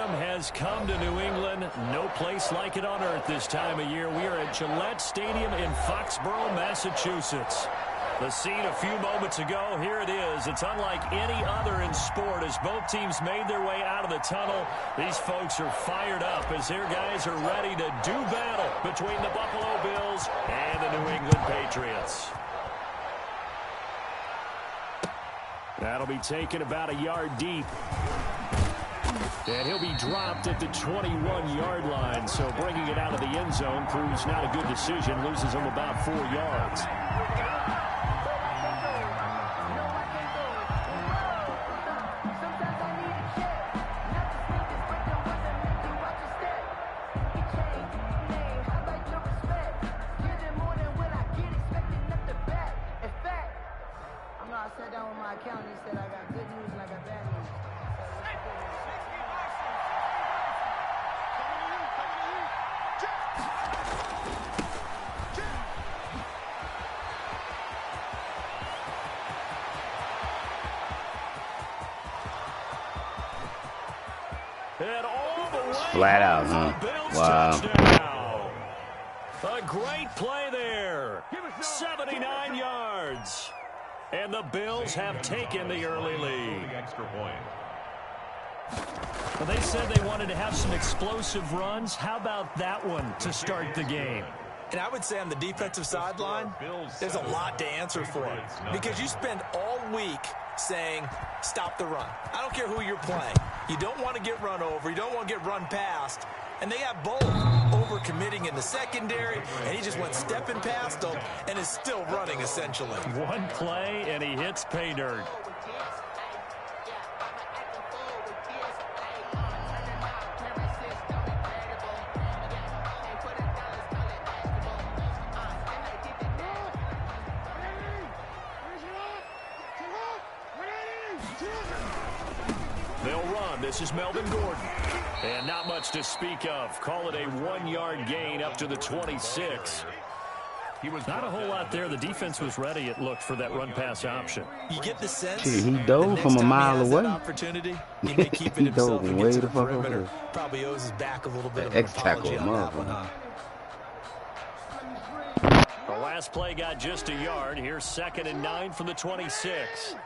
autumn has come to New England. No place like it on earth this time of year. We are at Gillette Stadium in Foxborough, Massachusetts. The scene a few moments ago, here it is. It's unlike any other in sport as both teams made their way out of the tunnel. These folks are fired up as their guys are ready to do battle between the Buffalo Bills and the New England Patriots. That'll be taken about a yard deep. And he'll be dropped at the 21-yard line. So bringing it out of the end zone proves not a good decision. Loses him about 4 yards. Flat out, huh? Wow. A great play there. 79 yards. And the Bills have taken the early lead. Well, they said they wanted to have some explosive runs. How about that one to start the game? And I would say on the defensive sideline, there's a lot to answer for because you spend all week saying, stop the run. I don't care who you're playing. You don't want to get run over. You don't want to get run past. And they have both over-committing in the secondary, and he just went stepping past them and is still running, essentially. One play, and he hits pay dirt. They'll run. This is Melvin Gordon. And not much to speak of. Call it a 1-yard gain up to the 26. Not a whole lot there. The defense was ready, it looked, for that run-pass option. You get the sense he dove from a mile away. Opportunity, he may keep it himself and get to the perimeter. Probably owes his back a little bit of an apology on that one, huh? The last play got just a yard. Here's 2nd and 9 from the 26.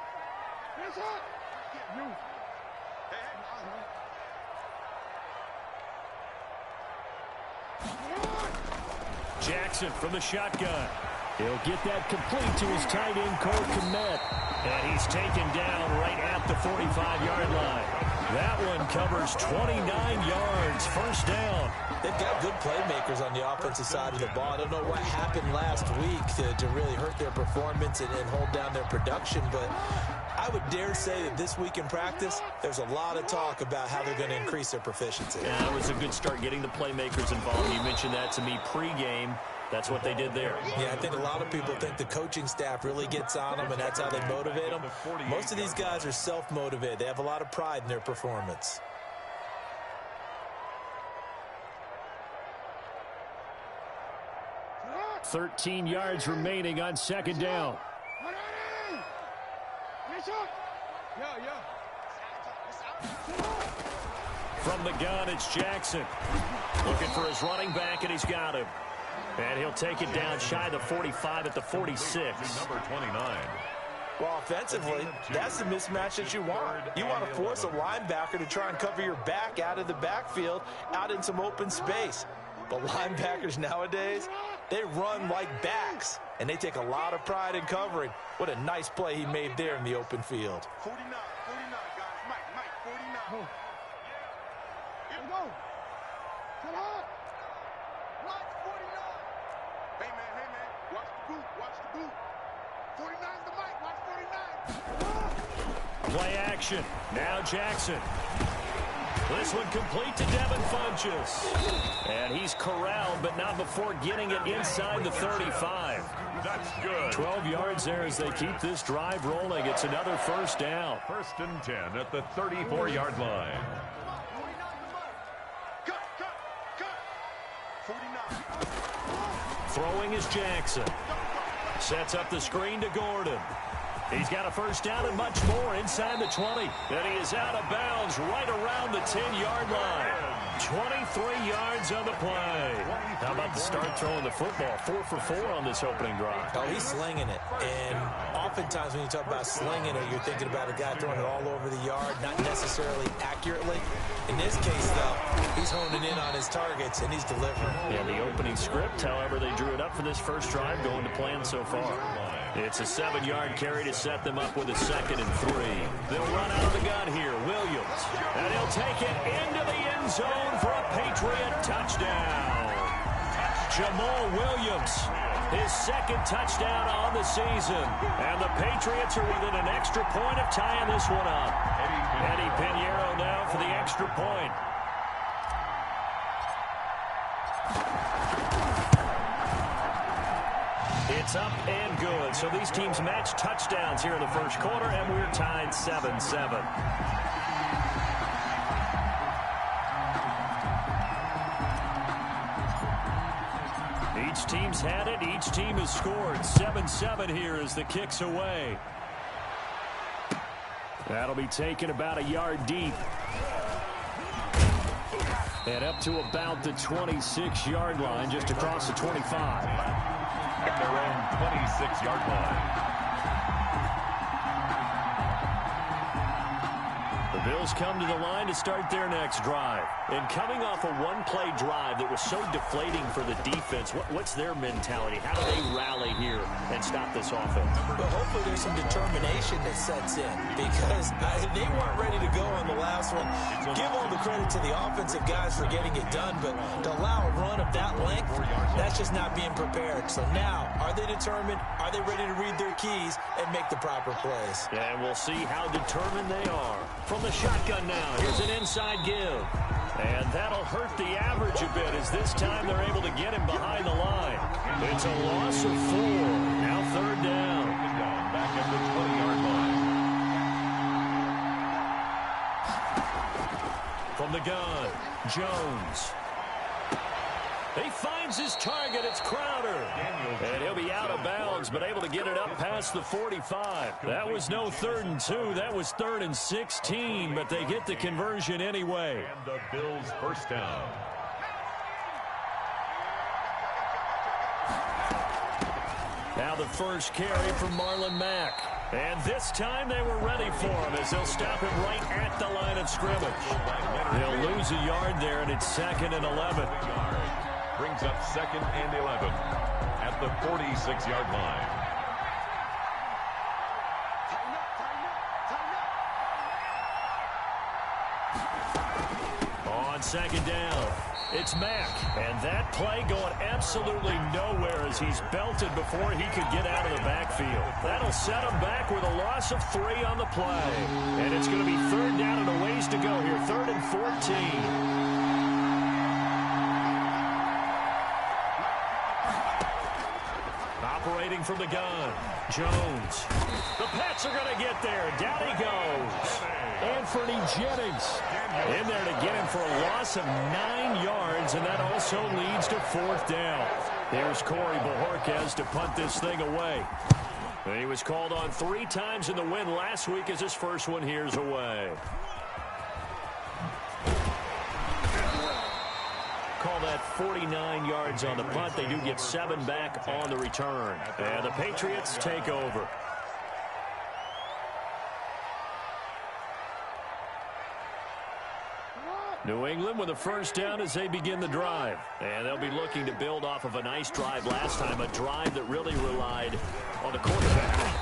Jackson from the shotgun. He'll get that complete to his tight end, Cole Kmet. And he's taken down right at the 45-yard line. That one covers 29 yards. First down. They've got good playmakers on the offensive side of the ball. I don't know what happened last week to really hurt their performance and hold down their production, but I would dare say that this week in practice, there's a lot of talk about how they're going to increase their proficiency. Yeah, it was a good start getting the playmakers involved. You mentioned that to me pregame. That's what they did there. Yeah, I think a lot of people think the coaching staff really gets on them, and that's how they motivate them. Most of these guys are self-motivated. They have a lot of pride in their performance. $13 yards remaining on 2nd down. From the gun, it's Jackson. Looking for his running back, and he's got him. And he'll take it down shy of the 45 at the 46. Number 29. Well, offensively, that's the mismatch that you want. You want to force a linebacker to try and cover your back out of the backfield, out in some open space. But linebackers nowadays, they run like backs, and they take a lot of pride in covering. What a nice play he made there in the open field. 49, guys. Mike, 49. Here we go. Come on. Watch 49. Hey, man. Watch the boot. 49's the Mike. Watch 49. Play action. Now Jackson. This one complete to Devin Funchess. And he's corralled, but not before getting it inside the 35. That's good. 12 yards there as they keep this drive rolling. It's another first down. 1st and 10 at the 34-yard line. Cut. 49. Throwing is Jackson. Sets up the screen to Gordon. He's got a first down and much more inside the 20. And he is out of bounds right around the 10-yard line. 23 yards on the play. How about the start throwing the football? 4 for 4 on this opening drive. Oh, he's slinging it. And oftentimes when you talk about slinging it, you're thinking about a guy throwing it all over the yard, not necessarily accurately. In this case, though, he's honing in on his targets, and he's delivering. Yeah, the opening script, however, they drew it up for this first drive, going to plan so far. It's a 7-yard carry to set them up with a 2nd and 3. They'll run out of the gun here. Williams. And he'll take it into the end zone for a Patriot touchdown. Jamal Williams, his 2nd touchdown on the season. And the Patriots are within an extra point of tying this one up. Eddie Pinheiro now for the extra point. It's up and good. So these teams match touchdowns here in the first quarter, and we're tied 7-7. Each team's had it. Each team has scored. 7-7 here as the kick's away. That'll be taken about a yard deep. And up to about the 26-yard line, just across the 25. At their own 26-yard line. The Bills come to the line to start their next drive. And coming off a one-play drive that was so deflating for the defense, what's their mentality? How do they rally here and stop this offense? Well, hopefully there's some determination that sets in, because they weren't ready to go on the last one. Give all the credit to the offensive guys for getting it done, but to allow a run of that length, that's just not being prepared. So now, are they determined? Are they ready to read their keys and make the proper plays? And we'll see how determined they are. From the shotgun now, here's an inside give. And that'll hurt the average a bit, as this time they're able to get him behind the line. It's a loss of 4. Now 3rd down. Back at the 20-yard line. From the gun, Jones. He finds his target. It's Crowder. And he'll be out of bounds, but able to get it up past the 45. That was no 3rd and 2. That was 3rd and 16, but they get the conversion anyway. And the Bills' first down. Now the first carry from Marlon Mack. And this time they were ready for him, as they'll stop him right at the line of scrimmage. They'll lose a yard there, and it's 2nd and 11. Brings up 2nd and 11 at the 46-yard line. On 2nd down, it's Mack. And that play going absolutely nowhere as he's belted before he could get out of the backfield. That'll set him back with a loss of 3 on the play. And it's going to be 3rd down and a ways to go here, 3rd and 14. Operating from the gun, Jones. The Pats are going to get there. Down he goes. Anthony Jennings in there to get him for a loss of 9 yards, and that also leads to 4th down. There's Corey Bojorquez to punt this thing away. And he was called on 3 times in the win last week, as his first one here's away. Call that 49 yards on the punt. They do get 7 back on the return. And the Patriots take over. New England with a first down as they begin the drive. And they'll be looking to build off of a nice drive last time, a drive that really relied on the quarterback.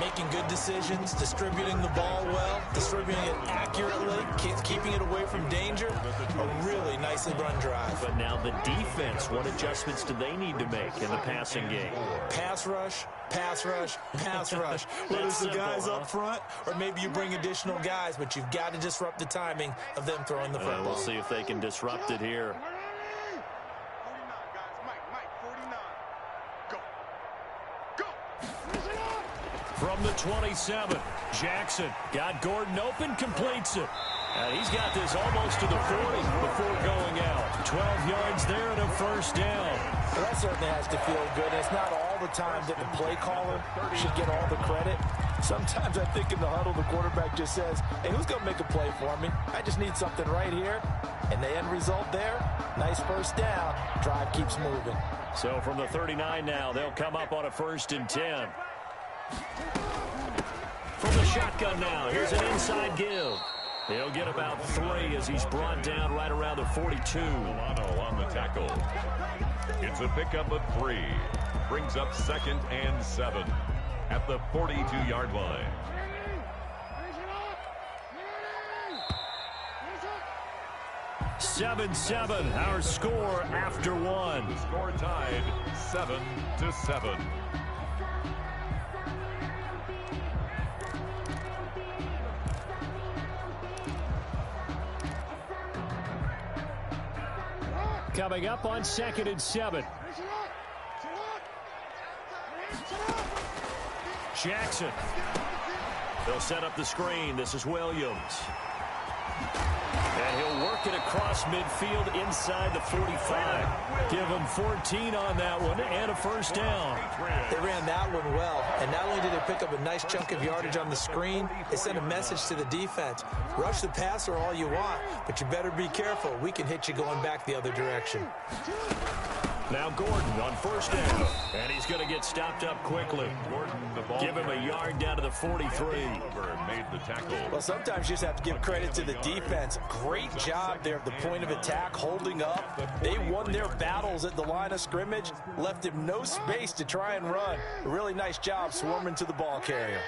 Making good decisions, distributing the ball well, distributing it accurately, keeping it away from danger. A really nicely run drive. But now the defense, what adjustments do they need to make in the passing game? Pass rush, pass rush, pass rush. Whether it's the guys up front, or maybe you bring additional guys, but you've got to disrupt the timing of them throwing the football. We'll see if they can disrupt it here. 49, guys. Mike, 49. Go. Go. From the 27, Jackson got Gordon open, completes it. And he's got this almost to the 40 before going out. 12 yards there and a first down. Well, that certainly has to feel good. It's not all all the time that the play caller should get all the credit. Sometimes I think in the huddle, the quarterback just says, hey, who's going to make a play for me? I just need something right here. And the end result there, nice first down. Drive keeps moving. So from the 39 now, they'll come up on a 1st and 10. From the shotgun now, here's an inside give. He'll get about 3 as he's brought down right around the 42. Milano on the tackle. It's a pickup of 3. Brings up 2nd and 7 at the 42-yard line. Seven, our score after 1. Score tied 7-7. Coming up on 2nd and 7. Jackson. They'll set up the screen. This is Williams. And he'll work it across midfield inside the 45. Give him 14 on that one and a 1st down. They ran that one well. And not only did they pick up a nice chunk of yardage on the screen, they sent a message to the defense. Rush the passer all you want, but you better be careful. We can hit you going back the other direction. Now Gordon on 1st down. And he's going to get stopped up quickly. Gordon, the ball Give him a yard down to the 43. made the tackle. Well, sometimes you just have to give credit to the defense. Great job there at the point of attack, holding up. They won their battles at the line of scrimmage, left him no space to try and run. A really nice job swarming to the ball carrier.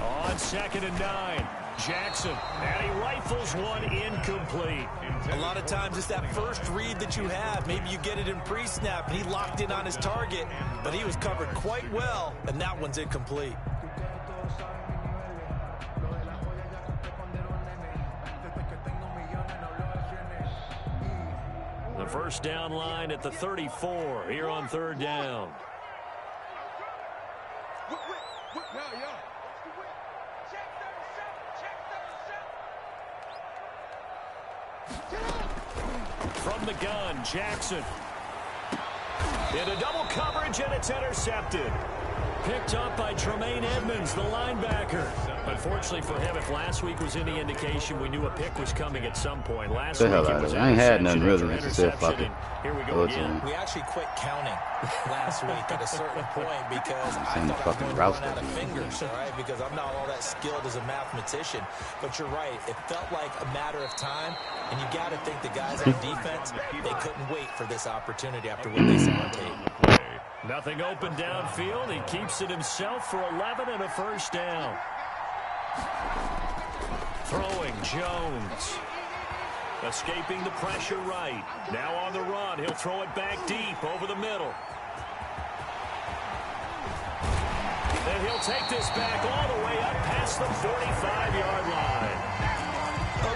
On 2nd and 9. Jackson, and he rifles one incomplete. A lot of times it's that first read that you have. Maybe you get it in pre-snap, and he locked in on his target, but he was covered quite well, and that one's incomplete. The 1st down line at the 34 here on 3rd down. From the gun, Jackson. Into double coverage, and it's intercepted. Picked up by Tremaine Edmonds, the linebacker. Unfortunately for him, if last week was any indication, we knew a pick was coming at some point. Last week it was I ain't had nothing really interception, to say fuck it. Here we go again. We actually quit counting last week at a certain point because I thought I was going to run out of fingers, all right, because I'm not all that skilled as a mathematician. But you're right. It felt like a matter of time, and you got to think the guys on defense, they couldn't wait for this opportunity after what they saw on tape. Nothing open downfield. He keeps it himself for 11 and a 1st down. Throwing Jones. Escaping the pressure right. Now on the run. He'll throw it back deep over the middle. And he'll take this back all the way up past the 45-yard line.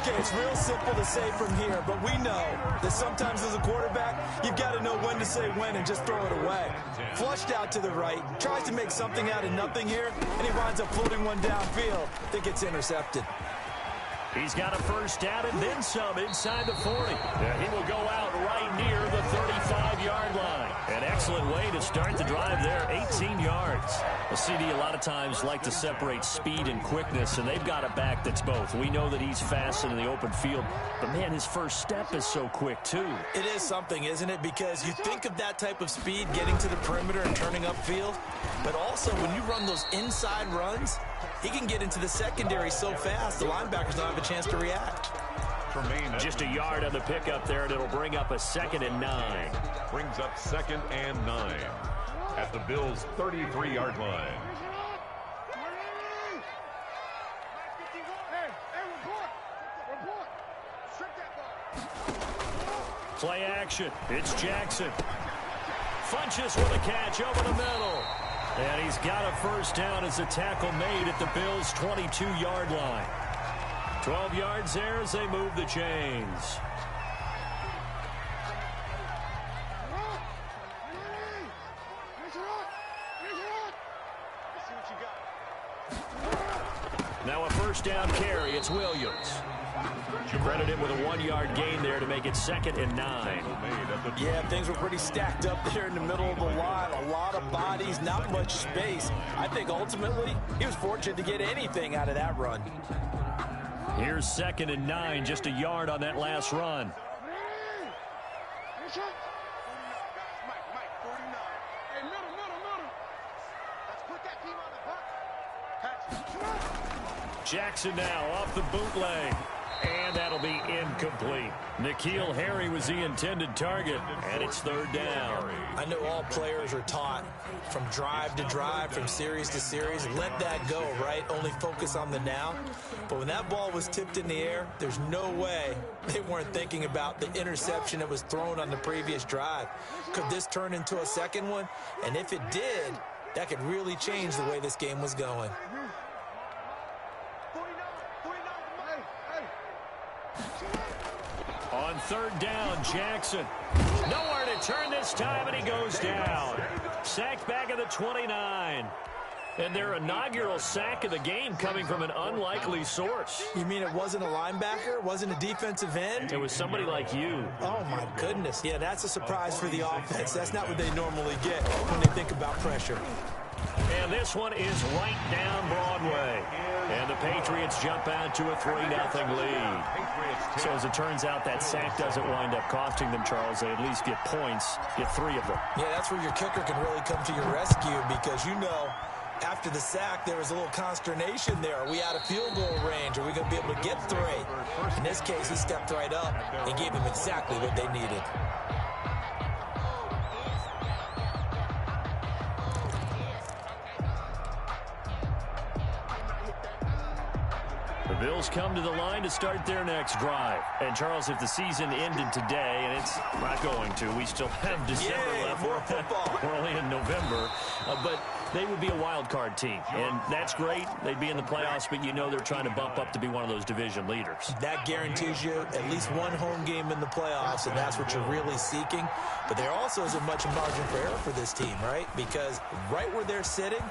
Okay, it's real simple to say from here, but we know that sometimes as a quarterback, you've got to know when to say when and just throw it away. Flushed out to the right, tries to make something out of nothing here, and he winds up floating one downfield that gets intercepted. He's got a 1st down and then some inside the 40. Yeah, he will go out right near the 35-yard line. An excellent way to start the drive there, 18 yards. The CD a lot of times like to separate speed and quickness, and they've got a back that's both. We know that he's fast in the open field, but, man, his first step is so quick, too. It is something, isn't it? Because you think of that type of speed getting to the perimeter and turning upfield, but also when you run those inside runs, he can get into the secondary so fast, the linebackers don't have a chance to react. Just a yard on the pickup there, and it'll bring up a 2nd and 9. Brings up 2nd and 9 at the Bills' 33-yard line. Play action. It's Jackson. Funches with a catch over the middle. And he's got a 1st down as a tackle made at the Bills' 22-yard line. 12 yards there as they move the chains. Now a first down carry. It's Williams. Credit him with a 1-yard gain there to make it 2nd and 9. Yeah, things were pretty stacked up there in the middle of the line. A lot of bodies, not much space. I think ultimately he was fortunate to get anything out of that run. Here's 2nd and 9, just a yard on that last run. Jackson now off the bootleg. And that'll be incomplete. N'Keal Harry was the intended target, and it's 3rd down. I know all players are taught from drive to drive, from series to series, let that go, right? Only focus on the now. But when that ball was tipped in the air, there's no way they weren't thinking about the interception that was thrown on the previous drive. Could this turn into a second one? And if it did, that could really change the way this game was going. On 3rd down, Jackson. Nowhere to turn this time, and he goes down. Sacked back at the 29. And their inaugural sack of the game coming from an unlikely source. You mean it wasn't a linebacker? It wasn't a defensive end? It was somebody like you. Oh, my goodness. Yeah, that's a surprise for the offense. That's not what they normally get when they think about pressure. And this one is right down Broadway. And the Patriots jump out to a 3-0 lead. So as it turns out, that sack doesn't wind up costing them, Charles. They at least get points, get 3 of them. Yeah, that's where your kicker can really come to your rescue because, you know, after the sack, there was a little consternation there. Are we out of field goal range? Are we going to be able to get 3? In this case, he stepped right up and gave them exactly what they needed. The Bills come to the line to start their next drive. And, Charles, if the season ended today, and it's not going to, we still have December left. More football. We're only in November. But they would be a wild card team. And that's great. They'd be in the playoffs, but you know they're trying to bump up to be one of those division leaders. That guarantees you at least one home game in the playoffs, and that's what you're really seeking. But there also isn't much margin for error for this team, right? Because right where they're sitting,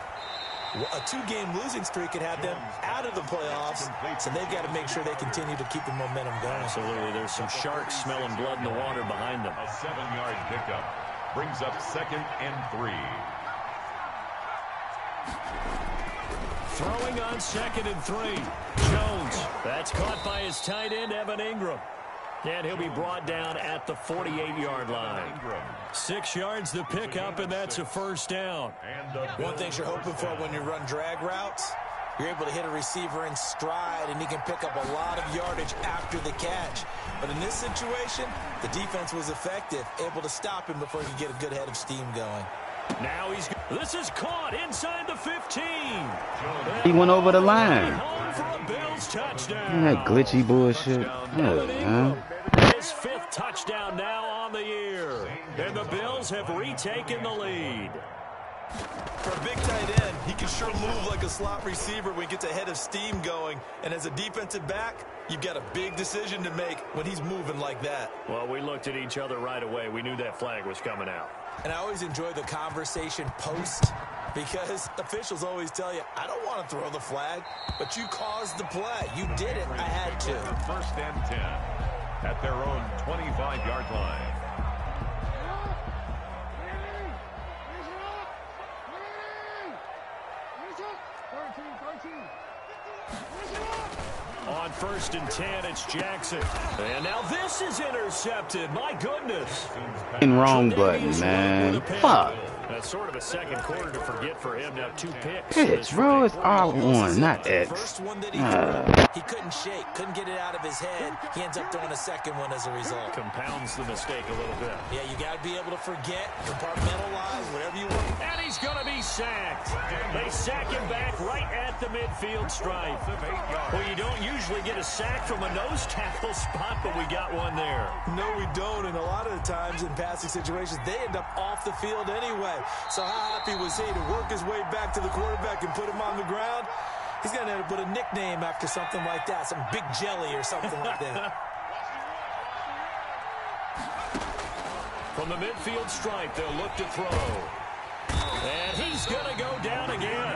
a 2-game losing streak could have them out of the playoffs, so they've got to make sure they continue to keep the momentum going. Absolutely. There's some sharks smelling blood in the water behind them. A 7-yard pickup brings up 2nd and 3. Throwing on 2nd and 3. Jones. That's caught by his tight end, Evan Ingram. And he'll be brought down at the 48-yard line. 6 yards to pick up, and that's a 1st down. One thing you're hoping for when you run drag routes, you're able to hit a receiver in stride, and he can pick up a lot of yardage after the catch. But in this situation, the defense was effective, able to stop him before he could get a good head of steam going. Now this is caught inside the 15. He went over the line. Home for a Bills touchdown. That glitchy bullshit. Yeah, man. His 5th touchdown now on the year. And the Bills have retaken the lead. For a big tight end, he can sure move like a slot receiver when he gets a head of steam going. And as a defensive back, you've got a big decision to make when he's moving like that. Well, we looked at each other right away. We knew that flag was coming out. And I always enjoy the conversation post because officials always tell you, I don't want to throw the flag, but you caused the play. You did it. I had to. 1st and 10 at their own 25-yard line. On 1st and 10, it's Jackson. And now this is intercepted. My goodness. Wrong button, man. Fuck. That's sort of a second quarter to forget for him. Now 2 picks. Pitch, bro. It's R1, not X. First one that he couldn't shake, couldn't get it out of his head. He ends up throwing a second one as a result. Compounds the mistake a little bit. Yeah, you got to be able to forget, compartmentalize, whatever you want. And he's going to be sacked. They sack him back right at the midfield stripe. Well, you don't usually get a sack from a nose tackle spot, but we got one there. No, we don't, and a lot of the times in passing situations, they end up off the field anyway. So how happy was he to work his way back to the quarterback and put him on the ground? He's going to end up with a nickname after something like that, some Big Jelly or something like that. From the midfield stripe, they'll look to throw. And he's going to go down again.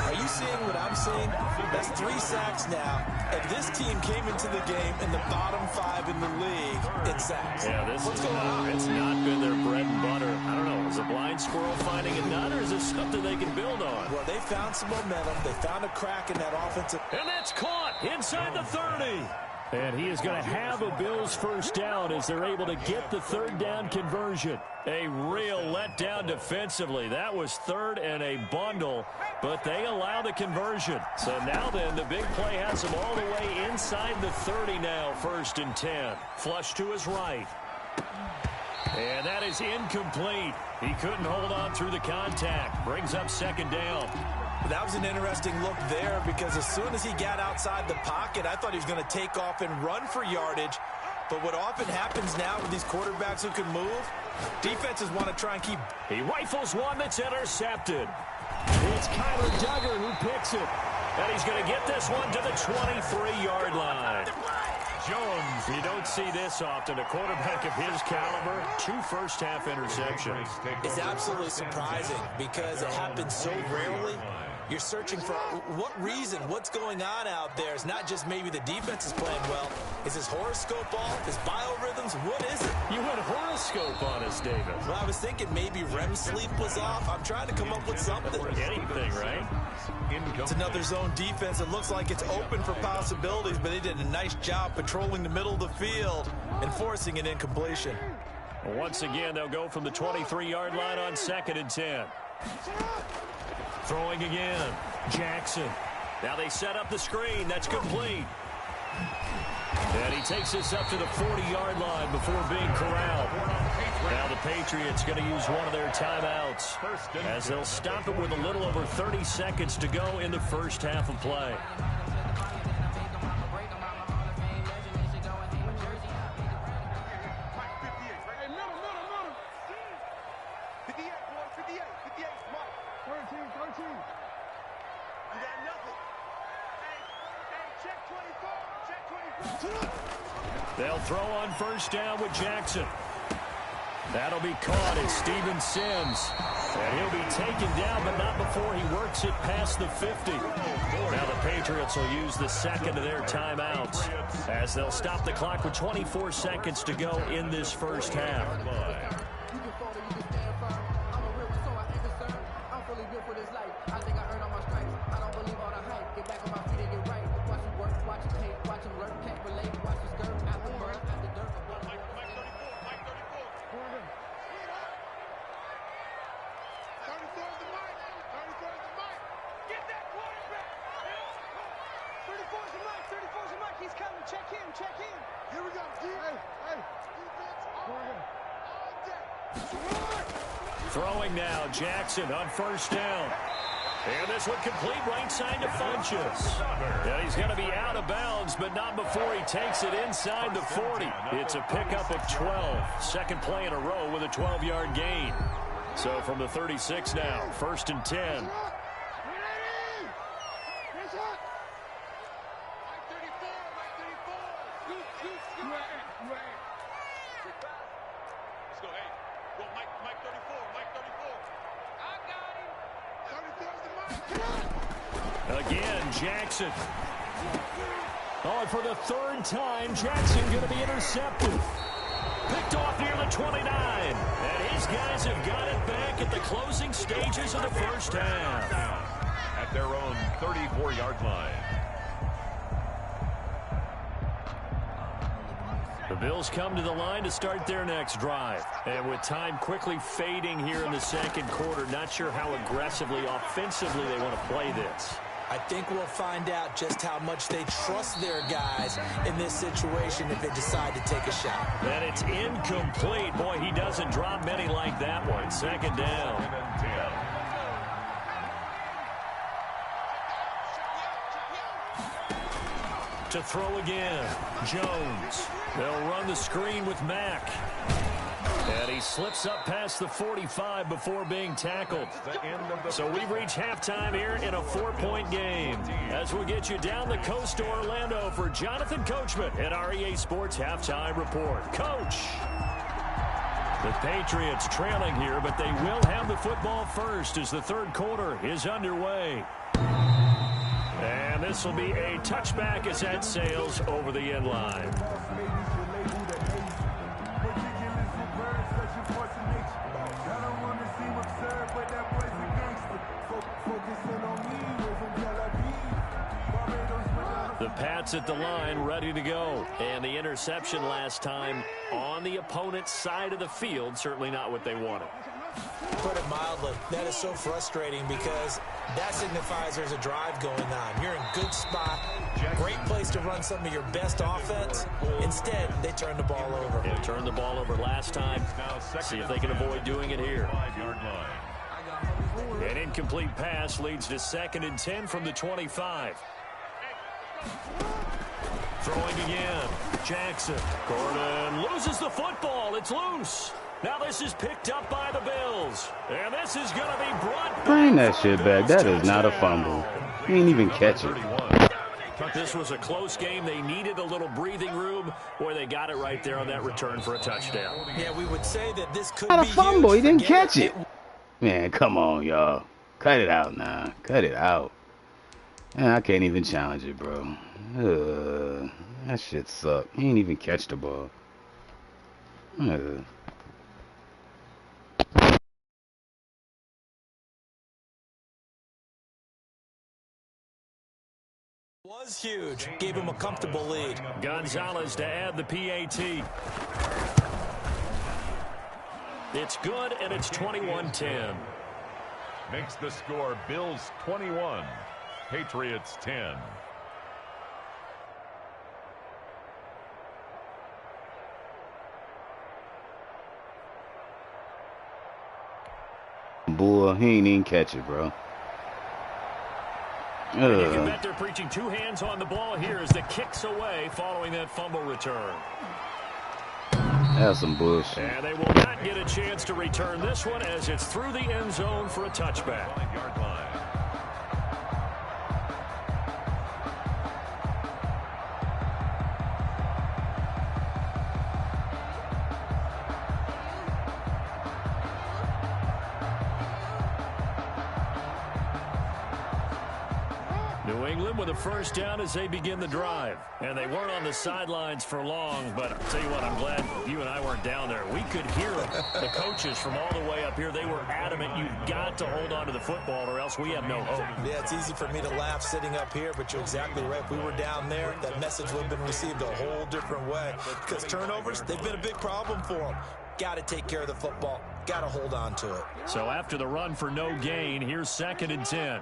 Are you seeing what I'm seeing? That's 3 sacks now. And this team came into the game in the bottom 5 in the league in sacks. Yeah, What's going on? It's not been their bread and butter. I don't know. Is a blind squirrel finding a nut, or is this something they can build on? Well, they found some momentum. They found a crack in that offensive. And that's caught inside the 30. And he is going to have a Bills first down as they're able to get the 3rd down conversion. A real letdown defensively. That was 3rd and a bundle, but they allow the conversion. So now then, the big play has him all the way inside the 30 now, 1st and 10. Flush to his right. And that is incomplete. He couldn't hold on through the contact. Brings up 2nd down. That was an interesting look there because as soon as he got outside the pocket, I thought he was going to take off and run for yardage. But what often happens now with these quarterbacks who can move, defenses want to try and keep. He rifles one that's intercepted. It's Kyler Duggar who picks it. And he's going to get this one to the 23-yard line. Jones, you don't see this often. A quarterback of his caliber, 2 first-half interceptions. It's absolutely surprising because it happens so rarely. You're searching for what reason, what's going on out there. It's not just maybe the defense is playing well. Is his horoscope off? His biorhythms? What is it? You went horoscope on us, David. Well, I was thinking maybe REM sleep was off. I'm trying to come up with something. Anything, right? It's another zone defense. It looks like it's open for possibilities, but they did a nice job patrolling the middle of the field and forcing an incompletion. Once again, they'll go from the 23-yard line on 2nd and 10. Throwing again. Jackson. Now they set up the screen. That's complete. And he takes this up to the 40-yard line before being corralled. Now the Patriots going to use one of their timeouts as they'll stop it with a little over 30 seconds to go in the first half of play. They'll throw on 1st down with Jackson. That'll be caught. It's Steven Sims. And he'll be taken down, but not before he works it past the 50. Now the Patriots will use the 2nd of their timeouts as they'll stop the clock with 24 seconds to go in this first half. Throwing now, Jackson on 1st down. And this one complete right side to Funchess. And he's going to be out of bounds, but not before he takes it inside the 40. It's a pickup of 12. 2nd play in a row with a 12-yard gain. So from the 36 now, 1st and 10. Again, Jackson. Oh, and for the 3rd time, Jackson going to be intercepted. Picked off near the 29. And his guys have got it back at the closing stages of the first half. At their own 34-yard line. The Bills come to the line to start their next drive. And with time quickly fading here in the 2nd quarter, not sure how aggressively, offensively they want to play this. I think we'll find out just how much they trust their guys in this situation if they decide to take a shot. And it's incomplete. Boy, he doesn't drop many like that one. 2nd down. To throw again, Jones. They'll run the screen with Mack. And he slips up past the 45 before being tackled. So we've reached halftime here in a 4-point game. As we'll get you down the coast to Orlando for Jonathan Coachman at our EA Sports Halftime Report. Coach! The Patriots trailing here, but they will have the football first as the 3rd quarter is underway. And this will be a touchback as that sails over the end line. The Pats at the line, ready to go. And the interception last time on the opponent's side of the field, certainly not what they wanted. Put it mildly, that is so frustrating because that signifies there's a drive going on. You're in good spot, great place to run some of your best offense. Instead, they turn the ball over. They turned the ball over last time. See if they can avoid doing it here. An incomplete pass leads to 2nd and 10 from the 25. Throwing again. Jackson. Gordon loses the football. It's loose. Now this is picked up by the Bills. And this is going to be brought. Bring that shit back. That is not a fumble. He ain't even catch it. This was a close game. They needed a little breathing room, where they got it right there on that return for a touchdown. Yeah, we would say that this could Not be a fumble. He didn't Forget catch it. Man, come on, y'all. Cut it out now. Cut it out. Man, I can't even challenge it, bro. That shit suck. He ain't even catch the ball. Was huge. Gave him a comfortable lead. Gonzalez to add the PAT. It's good, and it's 21-10. Makes the score Bills 21, Patriots 10. Boy, he ain't even catch it, bro. You can bet they're preaching two hands on the ball here as the kick's away following that fumble return. That's some bullshit. And they will not get a chance to return this one as it's through the end zone for a touchback. 5-yard line. New England with a first down as they begin the drive. And they weren't on the sidelines for long, but I'll tell you what, I'm glad you and I weren't down there. We could hear the coaches from all the way up here. They were adamant, you've got to hold on to the football or else we have no hope. Yeah, it's easy for me to laugh sitting up here, but you're exactly right. If we were down there, that message would have been received a whole different way. Because turnovers, they've been a big problem for them. Got to take care of the football. Got to hold on to it. So after the run for no gain, here's 2nd and 10.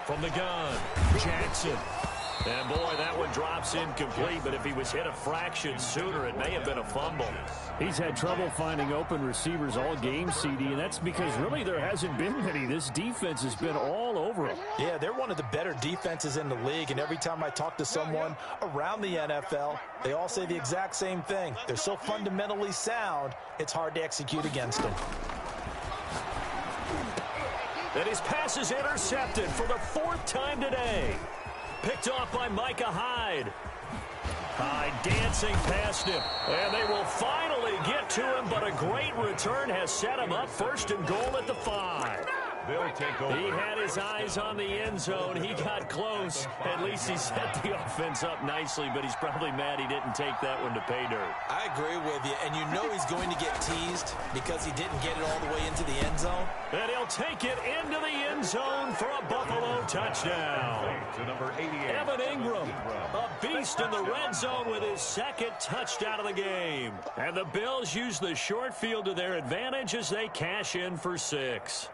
From the gun, Jackson. And boy, that one drops incomplete, but if he was hit a fraction sooner, it may have been a fumble. He's had trouble finding open receivers all game, CD, and that's because really there hasn't been many. This defense has been all over him. Yeah, they're one of the better defenses in the league, and every time I talk to someone around the NFL, they all say the exact same thing. They're so fundamentally sound, it's hard to execute against them. And his pass is intercepted for the 4th time today. Picked off by Micah Hyde. Hyde dancing past him. And they will finally get to him, but a great return has set him up 1st and goal at the 5. They'll take over. He had his eyes on the end zone. He got close. At least he set the offense up nicely, but he's probably mad he didn't take that one to pay dirt. I agree with you, and you know he's going to get teased because he didn't get it all the way into the end zone. And he'll take it into the end zone for a Buffalo touchdown. To number 88. Evan Ingram, a beast in the red zone with his 2nd touchdown of the game. And the Bills use the short field to their advantage as they cash in for 6.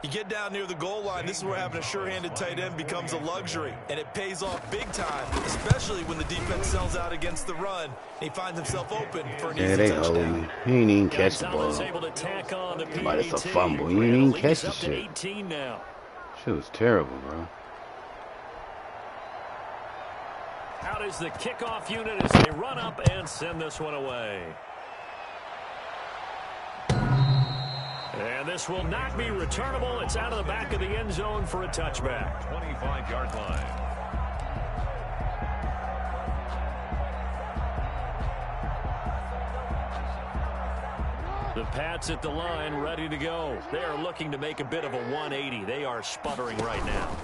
You get down near the goal line, this is where having a sure-handed tight end becomes a luxury, and it pays off big time, especially when the defense sells out against the run, and he finds himself open for an easy touchdown. He ain't even catch the ball. Able to tack on the But it's a PAT. fumble. He ain't even catch the Up to shit. 18 now. Shit was terrible, bro. Out is the kickoff unit as they run up and send this one away. And this will not be returnable. It's out of the back of the end zone for a touchback. 25-yard line. The Pats at the line, ready to go. They are looking to make a bit of a 180. They are sputtering right now.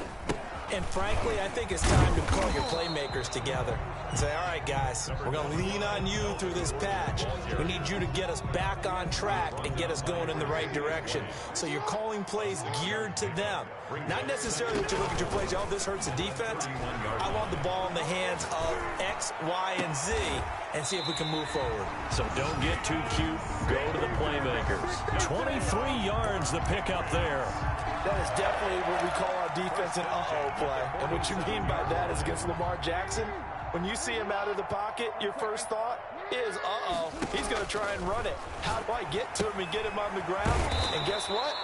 And frankly, I think it's time to call your playmakers together and say, all right, guys, we're going to lean on you through this patch. We need you to get us back on track and get us going in the right direction. So you're calling plays geared to them. Not necessarily that you look at your plays, oh, this hurts the defense. I want the ball in the hands of X, Y, and Z and see if we can move forward. So don't get too cute. Go to the playmakers. 23 yards the pickup there. That is definitely what we call our defense an uh-oh play. And what you mean by that is against Lamar Jackson, when you see him out of the pocket, your first thought is, uh-oh, he's going to try and run it. How do I get to him and get him on the ground? And guess what?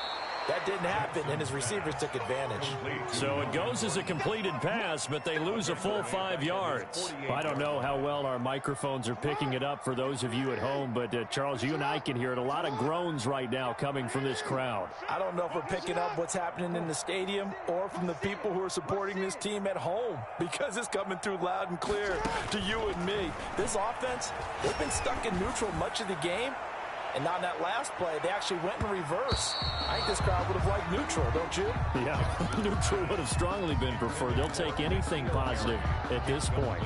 That didn't happen, and his receivers took advantage. So it goes as a completed pass, but they lose a full 5 yards. I don't know how well our microphones are picking it up for those of you at home, but Charles, you and I can hear it. A lot of groans right now coming from this crowd. I don't know if we're picking up what's happening in the stadium or from the people who are supporting this team at home, because it's coming through loud and clear to you and me. This offense, they've been stuck in neutral much of the game. And on that last play, they actually went in reverse. I think this crowd would have liked neutral, don't you? Yeah, neutral would have strongly been preferred. They'll take anything positive at this point.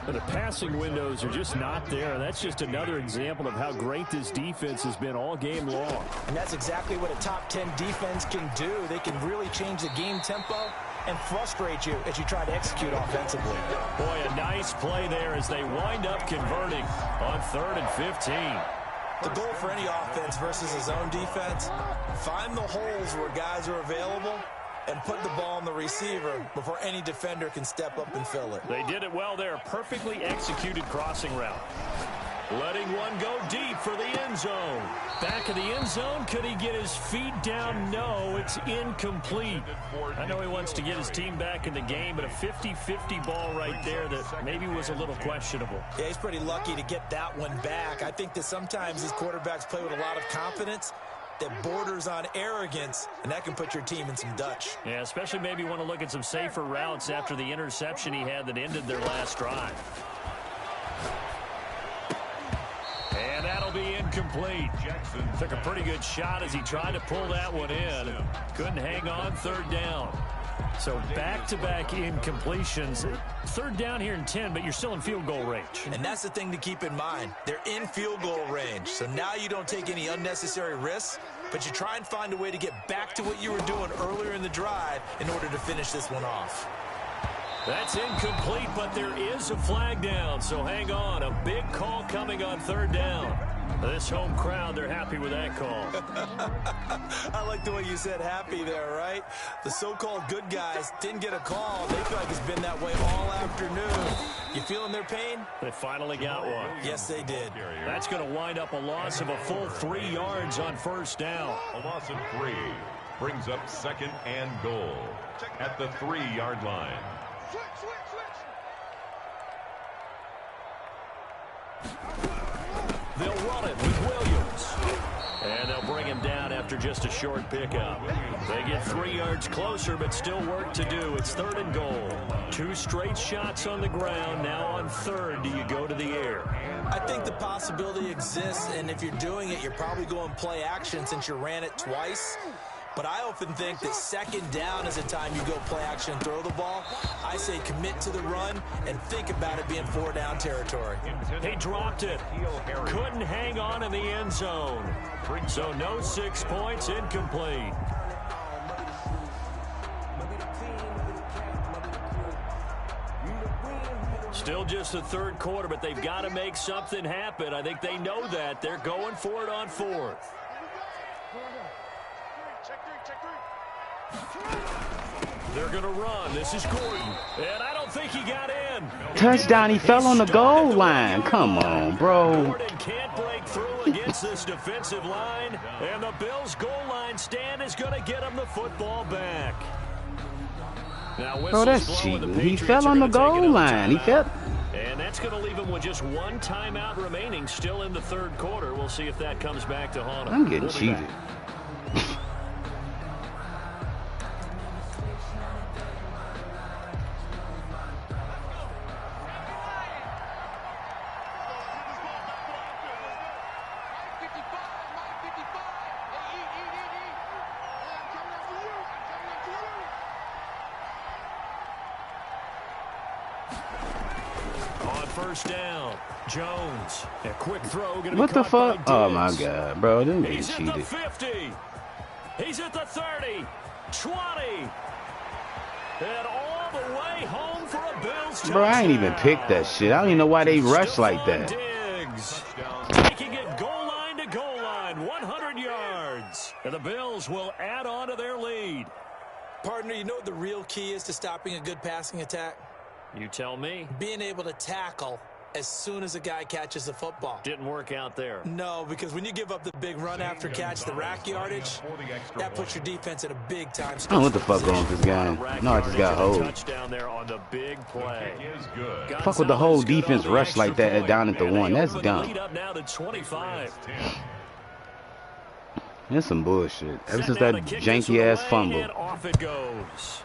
But the passing windows are just not there. That's just another example of how great this defense has been all game long. And that's exactly what a top 10 defense can do. They can really change the game tempo and frustrate you as you try to execute offensively. Boy, a nice play there as they wind up converting on 3rd and 15. The goal for any offense versus his own defense, find the holes where guys are available and put the ball on the receiver before any defender can step up and fill it. They did it well there. Perfectly executed crossing route. Letting one go deep for the end zone. Back of the end zone. Could he get his feet down? No, it's incomplete. I know he wants to get his team back in the game, but a 50-50 ball right there that maybe was a little questionable. Yeah, he's pretty lucky to get that one back. I think that sometimes these quarterbacks play with a lot of confidence that borders on arrogance, and that can put your team in some Dutch. Yeah, especially maybe want to look at some safer routes after the interception he had that ended their last drive. And that'll be incomplete. Jackson took a pretty good shot as he tried to pull that one in. Couldn't hang on 3rd down. So back-to-back incompletions. 3rd down here in 10, but you're still in field goal range. And that's the thing to keep in mind. They're in field goal range. So now you don't take any unnecessary risks, but you try and find a way to get back to what you were doing earlier in the drive in order to finish this one off. That's incomplete, but there is a flag down, so hang on. A big call coming on 3rd down. This home crowd, they're happy with that call. I like the way you said happy there, right? The so-called good guys didn't get a call. They feel like it's been that way all afternoon. You feeling their pain? They finally got one. Yes, they did. That's going to wind up a loss of a full 3 yards on 1st down. A loss of 3 brings up 2nd and goal at the 3-yard line. They'll run it with Williams. And they'll bring him down after just a short pickup. They get 3 yards closer, but still work to do. It's 3rd and goal. 2 straight shots on the ground. Now on 3rd, do you go to the air? I think the possibility exists, and if you're doing it, you're probably going play action since you ran it twice. But I often think that 2nd down is a time you go play action and throw the ball. I say commit to the run and think about it being 4-down territory. He dropped it. Couldn't hang on in the end zone. So no 6 points, incomplete. Still just the 3rd quarter, but they've got to make something happen. I think they know that. They're going for it on 4th. They're going to run. This is Gordon. And I don't think he got in. Touchdown. He fell on the goal line. Come on, bro. Gordon can't break through against this defensive line. And the Bills' goal line stand is going to get him the football back. Now, bro, that's cheating. He fell on the goal line. He fell. And that's going to leave him with just 1 timeout remaining still in the 3rd quarter. We'll see if that comes back to haunt him. I'm getting cheated. first down. Jones, a quick throw. What the fuck? Oh, my God, bro. Them niggas cheated. He's at the 50. He's at the 30. 20. And all the way home for a Bills touchdown. Bro, I ain't even picked that shit. I don't even know why they rush like that. Diggs, taking it goal line to goal line, 100 yards. And the Bills will add on to their lead. Partner, you know what the real key is to stopping a good passing attack? You tell me. Being able to tackle as soon as a guy catches the football. Didn't work out there. No, because when you give up the big run after catch, the rack yardage, that puts your defense in a big time. I don't know what the fuck going on with this guy. No, I just got hold. Touchdown there on the big play. Fuck with the whole defense rush like that down at the 1. That's dumb. Lead up now to 25. That's some bullshit. Ever since that janky ass fumble. And off it goes.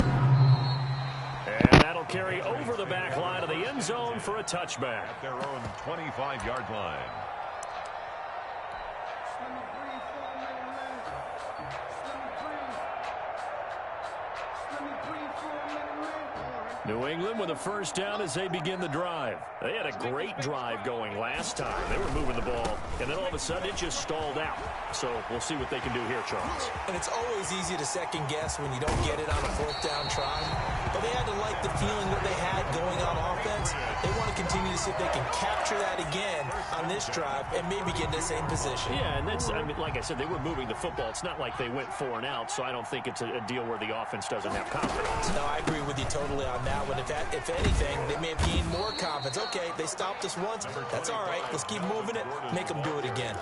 And that'll carry over the back line of the end zone for a touchback. At their own 25-yard line. New England with a first down as they begin the drive. They had a great drive going last time. They were moving the ball, and then all of a sudden it just stalled out. So we'll see what they can do here, Charles. And it's always easy to second guess when you don't get it on a fourth down try. But they had to like the feeling that they had going on offense. They want to continue to see if they can capture that again on this drive and maybe get in the same position. Yeah, and that's, I mean, like I said, they were moving the football. It's not like they went 4 and out, so I don't think it's a deal where the offense doesn't have confidence. No, I agree with you totally on that one. If anything, they may have gained more confidence. Okay, they stopped us once. That's all right. Let's keep moving it. Make them do it again.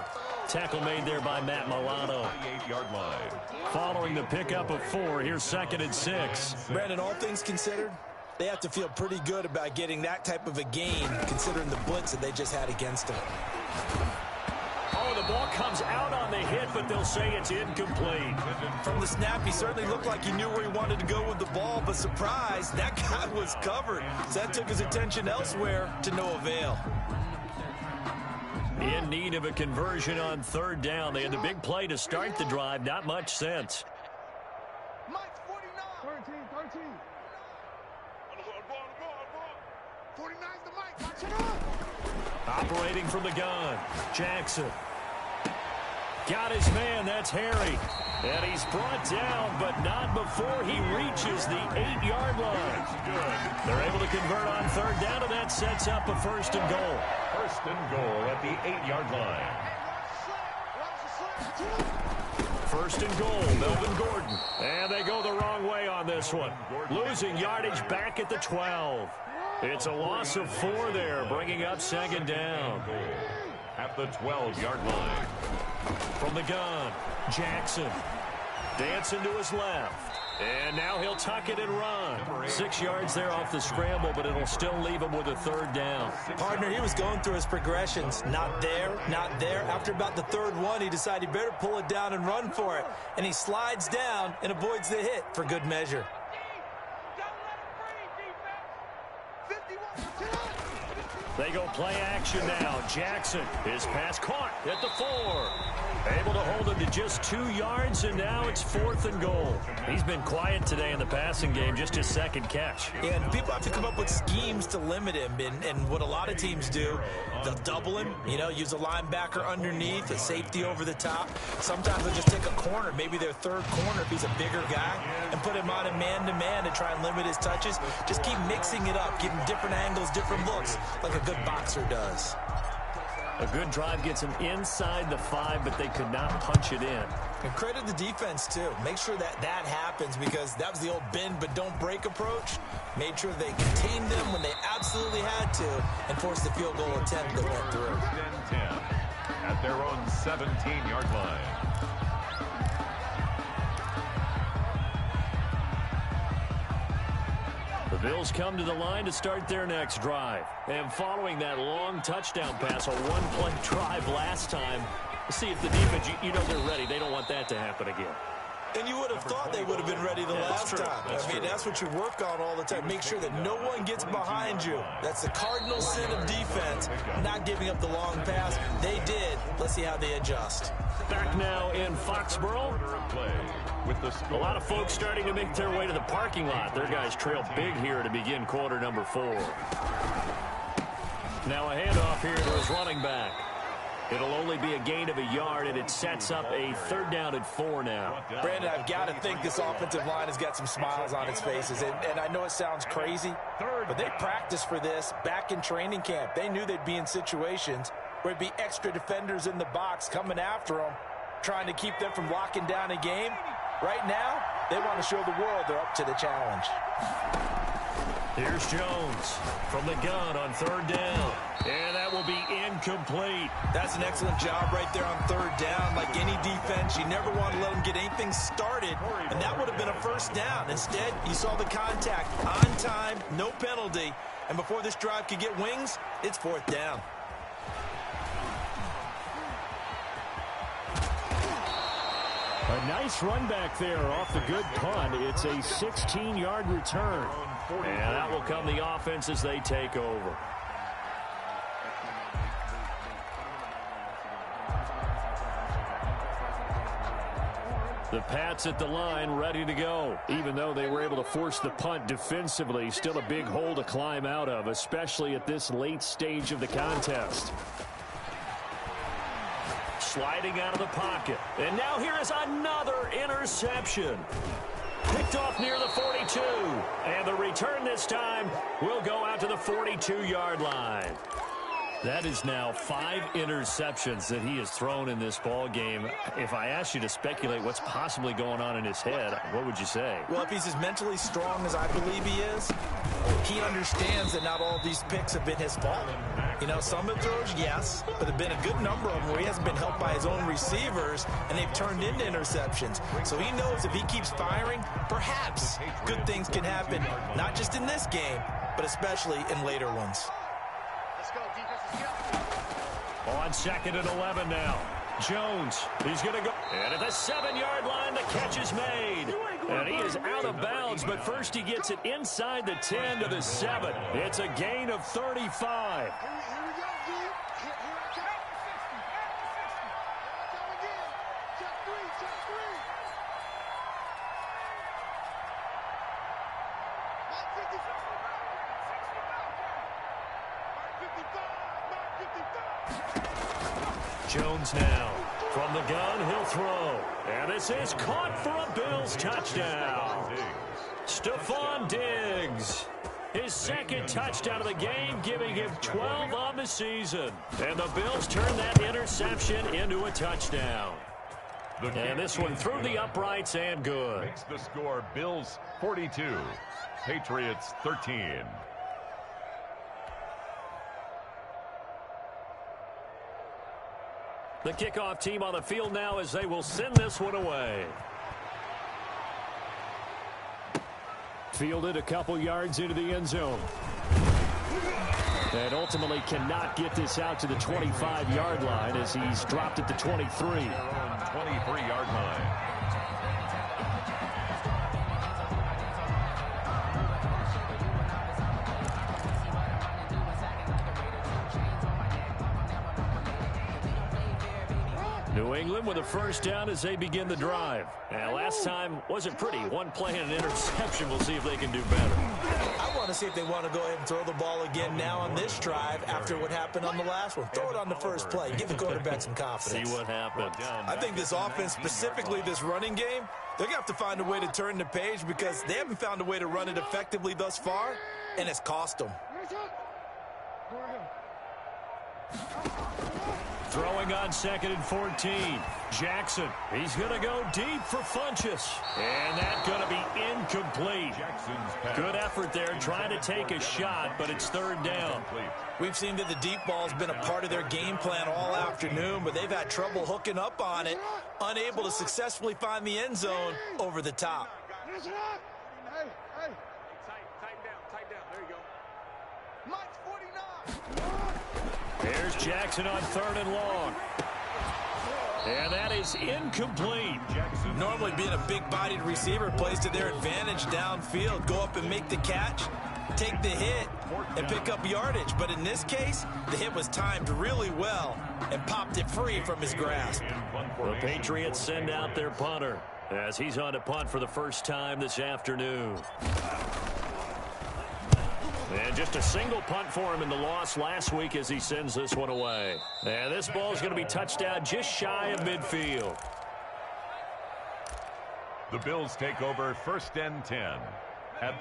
Tackle made there by Matt Milano. Following the pickup of 4, here's 2nd and 6. Brandon, all things considered, they have to feel pretty good about getting that type of a gain, considering the blitz that they just had against them. Oh, the ball comes out on the hit, but they'll say it's incomplete. From the snap, he certainly looked like he knew where he wanted to go with the ball, but surprise, that guy was covered. So that took his attention elsewhere to no avail. In need of a conversion on 3rd down. They had the big play to start the drive. Not much sense. Mike 49. 13. 49's the Mike. Watch it up. Operating from the gun. Jackson. Got his man. That's Harry. And he's brought down, but not before he reaches the 8-yard line. They're able to convert on 3rd down, and that sets up a 1st and goal. 1st and goal at the 8-yard line. 1st and goal, Melvin Gordon. And they go the wrong way on this one. Losing yardage back at the 12. It's a loss of 4 there, bringing up 2nd down. At the 12-yard line. From the gun, Jackson. Dancing to his left. And now he'll tuck it and run. 6 yards there off the scramble, but it'll still leave him with a 3rd down. Partner, he was going through his progressions. Not there, not there. After about the 3rd one, he decided he better pull it down and run for it. And he slides down and avoids the hit for good measure. They go play action now. Jackson, his pass caught at the 4. Able to hold him to just 2 yards, and now it's 4th and goal. He's been quiet today in the passing game, just his 2nd catch. Yeah, and people have to come up with schemes to limit him, and what a lot of teams do, they'll double him, you know, use a linebacker underneath, a safety over the top. Sometimes they'll just take a corner, maybe their 3rd corner if he's a bigger guy, and put him on a man-to-man to try and limit his touches. Just keep mixing it up, giving different angles, different looks, like a good boxer does. A good drive gets them inside the 5, but they could not punch it in. And credit the defense, too. Make sure that happens, because that was the old bend but don't break approach. Made sure they contained them when they absolutely had to and forced the field goal attempt that went through. 10 at their own 17-yard line. The Bills come to the line to start their next drive. And following that long touchdown pass, a 1-play drive last time, see if the defense, you know they're ready. They don't want that to happen again. And you would have thought they would have been ready the last time. I mean, that's what you work on all the time. Make sure that no one gets behind you. That's the cardinal sin of defense, not giving up the long pass. They did. Let's see how they adjust. Back now in Foxborough. A lot of folks starting to make their way to the parking lot. Their guys trail big here to begin quarter number 4. Now a handoff here to his running back. It'll only be a gain of a yard, and it sets up a 3rd down and 4 now. Brandon, I've got to think this offensive line has got some smiles on its faces. And I know it sounds crazy, but they practiced for this back in training camp. They knew they'd be in situations where it'd be extra defenders in the box coming after them, trying to keep them from locking down a game. Right now, they want to show the world they're up to the challenge. Here's Jones from the gun on 3rd down. And that will be incomplete. That's an excellent job right there on 3rd down. Like any defense, you never want to let them get anything started, and that would have been a 1st down. Instead, you saw the contact on time, no penalty, and before this drive could get wings, it's 4th down. A nice run back there off the good punt. It's a 16-yard return. And that will come the offense as they take over. The Pats at the line ready to go. Even though they were able to force the punt defensively, still a big hole to climb out of, especially at this late stage of the contest. Sliding out of the pocket. And now here is another interception. Picked off near the 42. And the return this time will go out to the 42-yard line. That is now 5 interceptions that he has thrown in this ball game. If I asked you to speculate what's possibly going on in his head, what would you say? Well, if he's as mentally strong as I believe he is, he understands that not all of these picks have been his fault. You know, some of the throws, yes, but there have been a good number of them where he hasn't been helped by his own receivers, and they've turned into interceptions. So he knows if he keeps firing, perhaps good things can happen, not just in this game, but especially in later ones. On 2nd and 11 now. Jones, he's going to go. And at the 7-yard line, the catch is made. And he is out of bounds, but first he gets it inside the 10 to the 7. It's a gain of 35. Jones now from the gun, he'll throw, and this is caught for a Bills touchdown. Stephon Diggs, his 2nd touchdown of the game, giving him 12 on the season, and the Bills turn that interception into a touchdown. And this one through the uprights and good. Makes the score Bills 42, Patriots 13. The kickoff team on the field now as they will send this one away. Fielded a couple yards into the end zone. And ultimately cannot get this out to the 25-yard line as he's dropped at the 23. 23-yard line. New England with a 1st down as they begin the drive. And last time wasn't pretty. One play and an interception. We'll see if they can do better. I want to see if they want to go ahead and throw the ball again now on this drive after what happened on the last one. Throw it on the first play. Give the quarterback some confidence. See what happens. I think this offense, specifically this running game, they're going to have to find a way to turn the page because they haven't found a way to run it effectively thus far, and it's cost them. Throwing on 2nd and 14. Jackson, he's going to go deep for Funchess. And that's going to be incomplete. Good effort there trying to take a shot, but it's 3rd down. We've seen that the deep ball's been a part of their game plan all afternoon, but they've had trouble hooking up on it, unable to successfully find the end zone over the top. Hey. Tight down. There you go. Mike's 49. There's Jackson on 3rd and long. And that is incomplete. Normally being a big-bodied receiver plays to their advantage downfield. Go up and make the catch, take the hit, and pick up yardage. But in this case, the hit was timed really well and popped it free from his grasp. The Patriots send out their punter as he's on to punt for the first time this afternoon. And just a single punt for him in the loss last week as he sends this one away. And this ball is going to be touched down just shy of midfield. The Bills take over 1st and 10.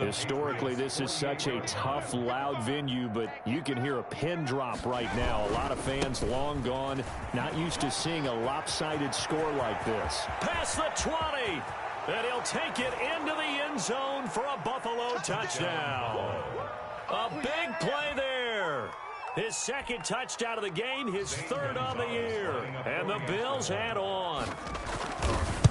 Historically, this is such a tough, loud venue, but you can hear a pin drop right now. A lot of fans long gone, not used to seeing a lopsided score like this. Past the 20, and he'll take it into the end zone for a Buffalo touchdown. A big play there. His second touchdown of the game, his third on the year. And the Bills add on.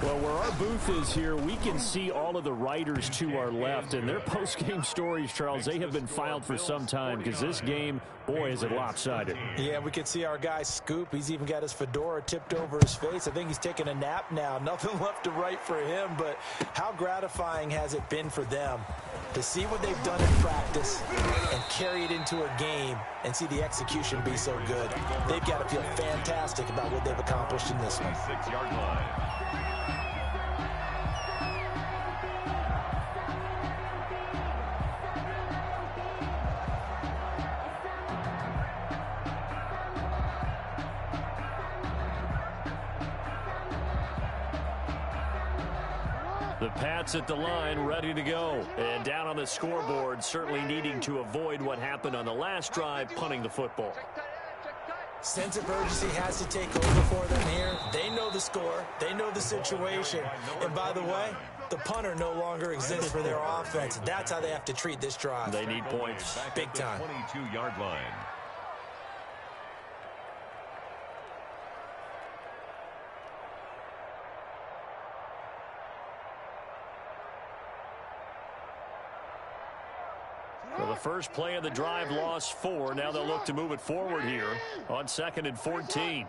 Well, where our booth is here, we can see all of the writers to our left. And their post-game stories, Charles, they have been filed for some time because this game, boy, is it lopsided. Yeah, we can see our guy Scoop. He's even got his fedora tipped over his face. I think he's taking a nap now. Nothing left to write for him, but how gratifying has it been for them to see what they've done in practice and carry it into a game and see the execution be so good. They've got to feel fantastic about what they've accomplished in this one. 6-yard line. The Pats at the line, ready to go. And down on the scoreboard, certainly needing to avoid what happened on the last drive, punting the football. Sense of urgency has to take over for them here. They know the score. They know the situation. And by the way, the punter no longer exists for their offense. That's how they have to treat this drive. They need points. Big time. 22-yard line. Well, the first play of the drive lost 4. Now they'll look to move it forward here on 2nd and 14.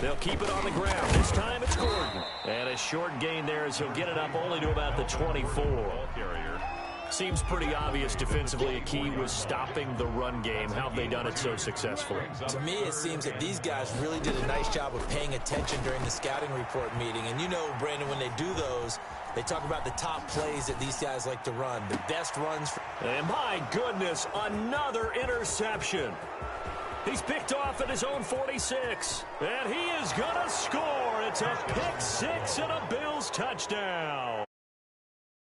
They'll keep it on the ground. This time it's Gordon. And a short gain there as he'll get it up only to about the 24. Seems pretty obvious defensively a key was stopping the run game. How have they done it so successfully? To me, it seems that these guys really did a nice job of paying attention during the scouting report meeting. And you know, Brandon, when they do those, they talk about the top plays that these guys like to run, the best runs. And my goodness, another interception. He's picked off at his own 46. And he is going to score. It's a pick 6 and a Bills touchdown.